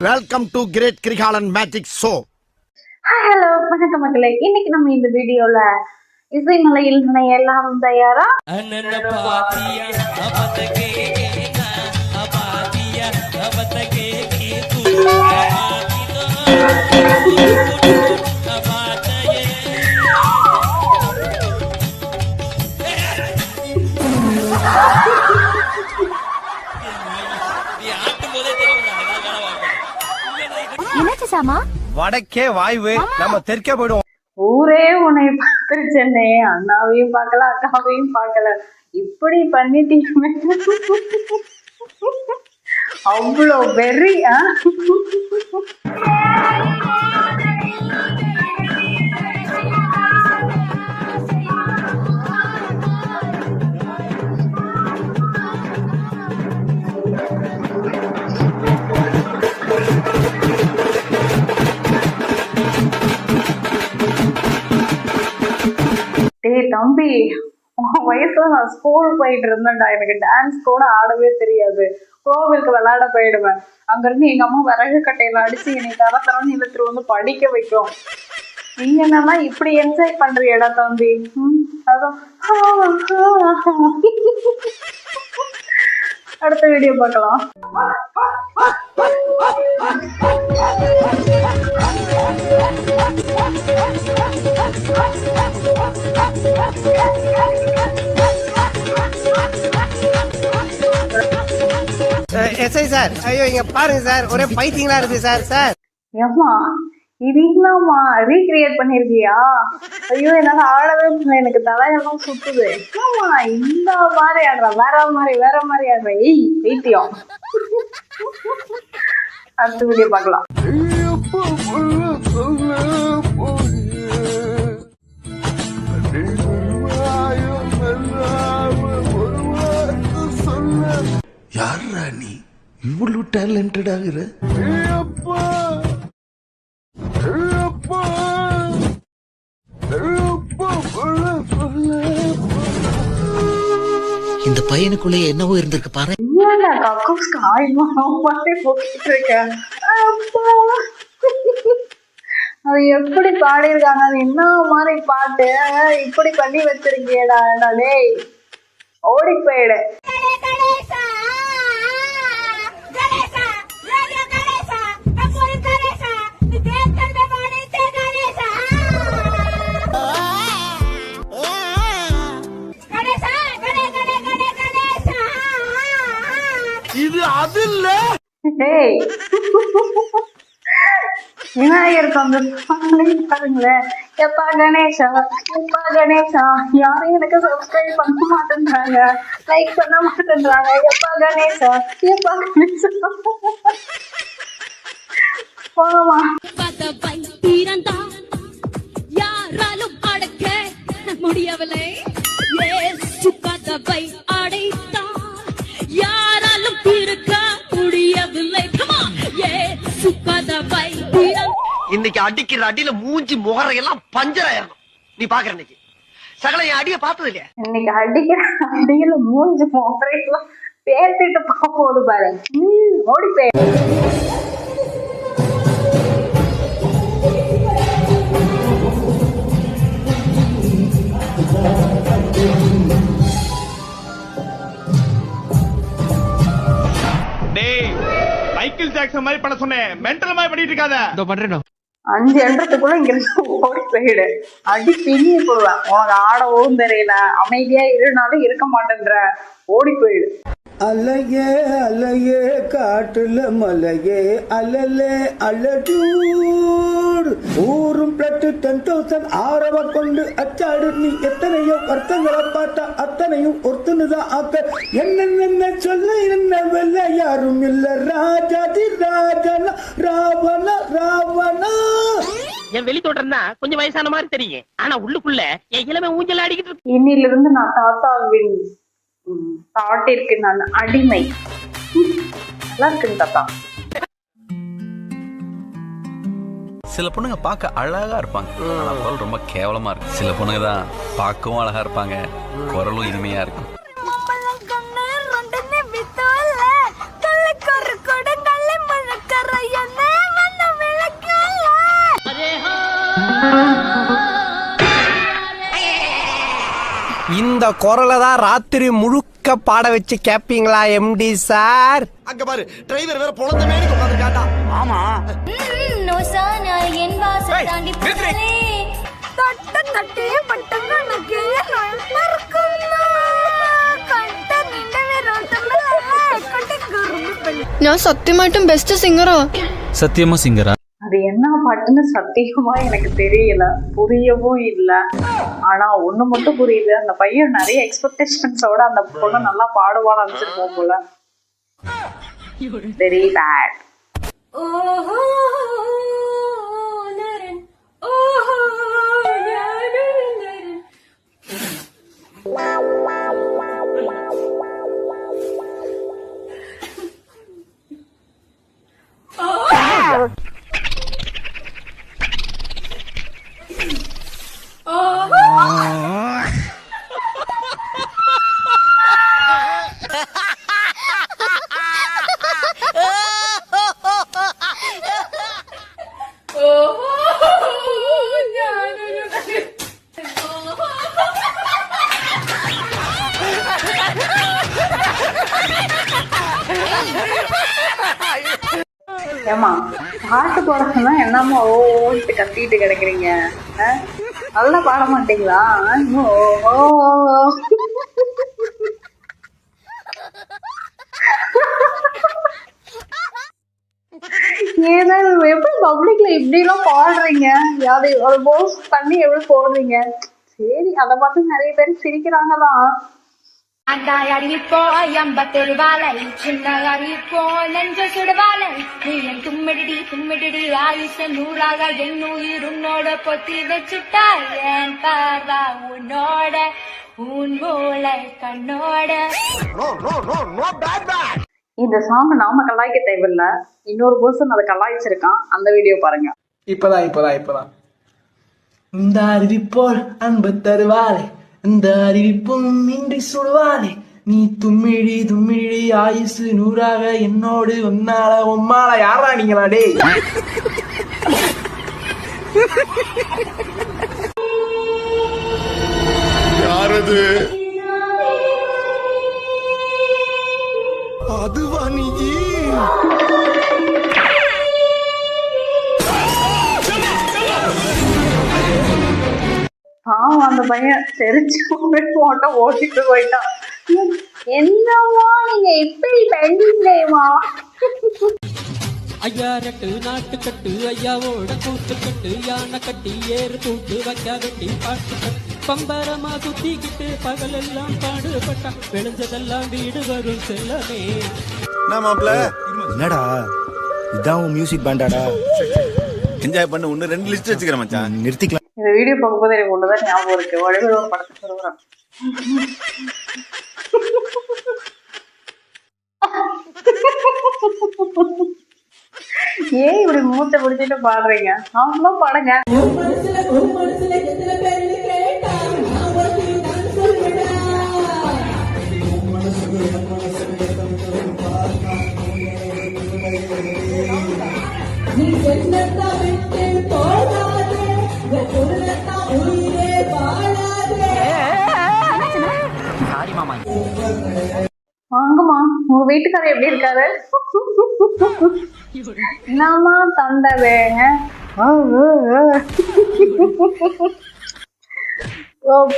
Welcome to great Kirikalan magic show. Hello வணக்கம் மக்களே. இன்னைக்கு நம்ம இந்த வீடியோல இசை மலையில் எல்லாம் தயாரா வடக்கே வாய்வு நம்ம தெற்கே போயிடுவோம். ஊரே உன்னை பார்த்துருச்சேன்னே, அண்ணாவையும் பார்க்கல அக்காவையும் பார்க்கல, இப்படி பண்ணிட்டீங்க. அவ்வளோ வெறி. டேய் தம்பி, உன் வயசுல நான் ஸ்கூல் போயிட்டு இருந்தேன்டா. எனக்கு டான்ஸ் கூட ஆடவே தெரியாது. கோவிலுக்கு விளையாட போயிடுவேன். அங்கிருந்து எங்க அம்மா விறகு கட்டையில அடிச்சு என்னை தரத்தரம் இழுத்துட்டு வந்து படிக்க வைக்கும். நீங்க என்னன்னா இப்படி என்ஜாய் பண்றியடா தம்பி. அதான் அடுத்த வீடியோ பார்க்கலாம். எஸ்ஐ சார், ஐயோ இங்க பாருங்க சார், ஒரே பைத்தியங்களா இருக்கு சார். சார் ஏம்மா இது என்னம்மா ரீக்ரியேட் பண்ணிருக்கியா? ஐயோ என்னால ஆடவே முடியல, எனக்கு தலையெல்லாம் சுத்துது. ஆமா இந்த மாதிரி ஆடுற, வேற மாதிரி ஆடுற. ஏய் பைத்தியம். அடுத்த வீடியோ பார்க்கலாம். யாரா நீ இவ்வளவு டேலண்டட் ஆகுற? இந்த பையனுக்குள்ளே என்னவோ இருந்திருக்கு பாரு. அது எப்படி பாடிருக்காங்க, அது என்ன மாதிரி பாட்டு இப்படி பண்ணி வச்சிருக்கியடா. டேய் ஓடி போயிடு. இது அது இல்ல. விநாயகர் பாருங்களேன். எப்பா கணேசா, எப்பா கணேசா, யாரும் எனக்கு சப்ஸ்கிரைப் பண்ண மாட்டேன்றாங்க, லைக் பண்ண மாட்டேன்றாங்க. எப்பா கணேசா, எப்பா கணேசா. போமா யாராலும் அடக்க முடியவில்லை. யாராலும் தீர்க்க முடியவில்லை. இன்னைக்கு அடிக்கிற அடியில மூஞ்சி முகரையெல்லாம் பஞ்சராயிரணும். நீ பாக்குற இன்னைக்கு சகல என் அடிய பார்த்தது இல்லையா? இன்னைக்கு அடிக்கிற அடியில மூஞ்சி முகரையெல்லாம் பேசிட்டு போகுது பாரு. ஓடி போய் மைக்கேல் ஜாக்சன் மாதிரி பண்ண சொன்னேன், மென்டல் மாதிரி பண்ணிட்டு இருக்காத. இதோ பண்றேன். 5 எண்ணத்துக்குள்ள இங்க ஓடி போயிடு. அடி பின்னி போடுவேன். உனக்கு ஆடவும் தெரியல, அமைதியா இருனாலும் இருக்க மாட்டேன்ற. ஓடி போயிடு. அலையே அலையே காட்டுல மலையே அலலே அலடூர் ஊரும் பிளட்டு 10,000 ஆரவ கொண்டு அச்சாடு. நீ எத்தனையோ வருத்தங்களை பார்த்தா அத்தனையும் ஒருத்தனுதான் ஆக்க. என்ன சொல்ல என்ன வெல்ல யாரும் இல்ல. ராஜாதி ராஜனா ராவண ராவணா. என் வெளி தோட்டம் தான் கொஞ்சம் வயசான மாதிரி தெரியும், ஆனா உள்ளுக்குள்ள என் இளமை ஊஞ்சல் அடிக்கிட்டு இருக்கு. இன்னிலிருந்து நான் தாத்தாவின் பாட்டிற்கு நான் அடிமை. நல்லா இருக்குன்னு தாத்தா. சில பொண்ணுங்க பார்க்க அழகா இருப்பாங்க, ஆனா குரல் ரொம்ப கேவலமா இருக்கு. சில பொண்ணுங்க தான் பார்க்கவும் அழகா இருப்பாங்க, குரலும் இனிமையா இருக்கும். என்ன இந்த குரலை தான் ராத்திரி முழுக்க பாட வச்சு கேப்பீங்களா எம்டி சார்? அங்க பாரு டிரைவர் வேற பொழந்த மேனி உட்கார்ந்திருக்காடா. ஆமா. என் வாசல் தாண்டி போகலே தட்ட தட்டே பட்டங்க நக்கே நான் சத்தியமாட்டும் பெஸ்ட் சிங்கரா. சத்தியமா சிங்கரா? அது என்ன பாட்டுன்னு சத்தியமா எனக்கு தெரியல, புரியவும் இல்ல. ஆனா ஒண்ணு மட்டும் புரியுது, அந்த பையன் நிறைய எக்ஸ்பெக்டேஷன்ஸோட அந்த பொண்ணு நல்லா பாடுவான்னு நினைச்சிருப்போம் போல. Very bad. ஓஹோ நரன் ஓஹோ நரன் நரன் ஏமா பாட்டு போடுறதுன்னா என்னமோ ஓட்டு கத்திட்டு கிடக்குறீங்க, நல்லா பாட மாட்டீங்களா? ஏதாவது எப்படி பப்ளிக்ல இப்படி எல்லாம் பாடுறீங்க? யாரு ஒரு போஸ் பண்ணி எப்படி போடுறீங்க? சரி, அதை பார்த்து நிறைய பேர் சிரிக்கிறாங்கதான். அண்டாய் அறிவிப்போ ஐயம்பத்தெருவாலை சின்ன அறிவிப்போ நெஞ்ச சுடுவாலை நீ என் தும்மிடி தும்மிடி ஆயுச நூறாக என் உயிர் உன்னோட பொத்தி வச்சுட்டா என் பார்வா உன்னோட உன் மூளை கண்ணோட. இந்த சாங் நாம கலாய்க்க தேவையில்ல, இன்னொரு பர்சன் அதை கலாய்ச்சிருக்கான். அந்த வீடியோ பாருங்க. இப்பதான் இந்த அறிவிப்போல் அன்பு தருவாளே, இந்த அறிவிப்பும் இன்றி சுடுவாளே, நீ தும்மிடி தும்மிடி ஆயுசு நூறாக என்னோடு உன்னால உம்மால. யாரா நீங்களா டே? யாரது? அதுவா நீ? பாவம் அந்த பையன் தெரிச்சு மட்டும் ஓட்டிட்டு போயிட்டான். என்னவா நீங்க இப்படி பண்ணீங்களேமா? ஐயா ரெட்டு நாட்டு கட்டு ஐயாவோட கூட்டு கட்டு யானை கட்டி ஏறு தூட்டு வைக்க வெட்டி பாட்டு பம்பரமா சுத்திக்கிட்டு பகலெல்லாம் பாடுபட்டா விளைஞ்சதெல்லாம் வீடு வரும் செல்லமே. என்னடா இதான் மியூசிக் பேண்டாடா? என்ஜாய் பண்ண ஒன்னு 2 லிஸ்ட் வச்சுக்கிறேன் மச்சான், நிறுத்திக்கலாம். இந்த வீடியோ பார்க்கும்போது எனக்கு ஒண்ணுதான் ஞாபகம் இருக்கு. வடிவேலு ஒரு படத்தை சொல்லுறான், ஏன் இப்படி மூச்சை பிடிச்சிட்டு பாடுறீங்க? அவங்களும் பாடுங்க. வாங்கம்மா, உங்க வீட்டுக்காரர் எப்படி இருக்காரு? என்னம்மா தந்தவே?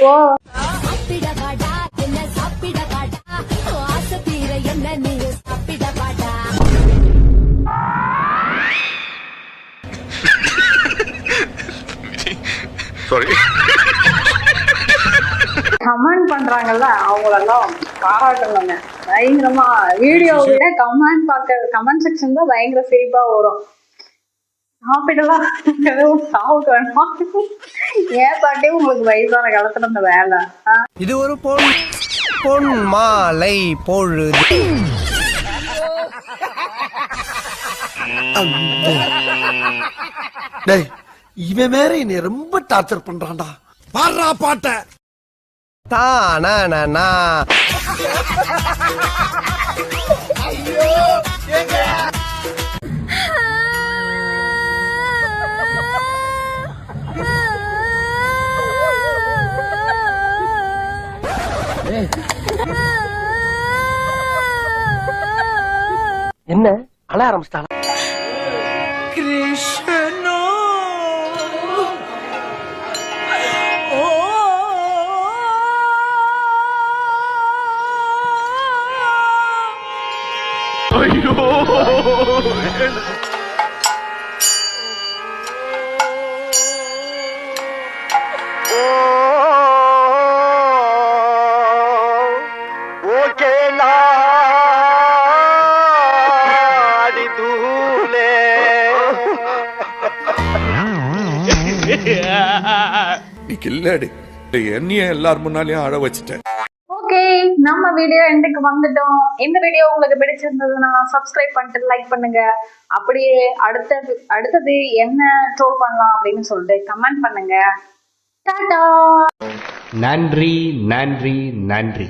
போ சாப்பிட வாடா என்ன சாப்பிட வாடா ஆசை தீர என்ன நீ சாப்பிட வாடா. கமெண்ட் பண்றாங்கல்ல, அவங்களெல்லாம் பாராட்டணுங்க. பயங்கரமா வீடியோ விட கமெண்ட் செக்ஷன் தான் பயங்கர சிரிப்பா வரும். சாப்பிடலாம் சாப்பிட்டு வேணாம், ஏன் பாட்டி உங்களுக்கு வயசான காலத்துல இந்த வேலை? இது ஒரு பொன் மாலை பொழுது. டேய், இவன் வேற என்னை ரொம்ப டார்ச்சர் பண்றான்டா. பாடுறா பாட்ட. தானா ஆரம்பிச்சிட்டாங்க. கிருஷ்ணோ ஓகே நாடி தூளே. நீ கில்லாடி என்னைய எல்லார் முன்னாலையும் அழ வச்சுட்டேன். ஓகே, நம்ம வீடியோ எண்டுக்கு வந்துட்டோம். இந்த வீடியோ உங்களுக்கு பிடிச்சிருந்ததுன்னா சப்ஸ்கிரைப் பண்ணிட்டு லைக் பண்ணுங்க. அப்படியே அடுத்தது என்ன ட்ரோல் பண்ணலாம் அப்படின்னு சொல்லிட்டு கமெண்ட் பண்ணுங்க. டாடா. நன்றி நன்றி நன்றி.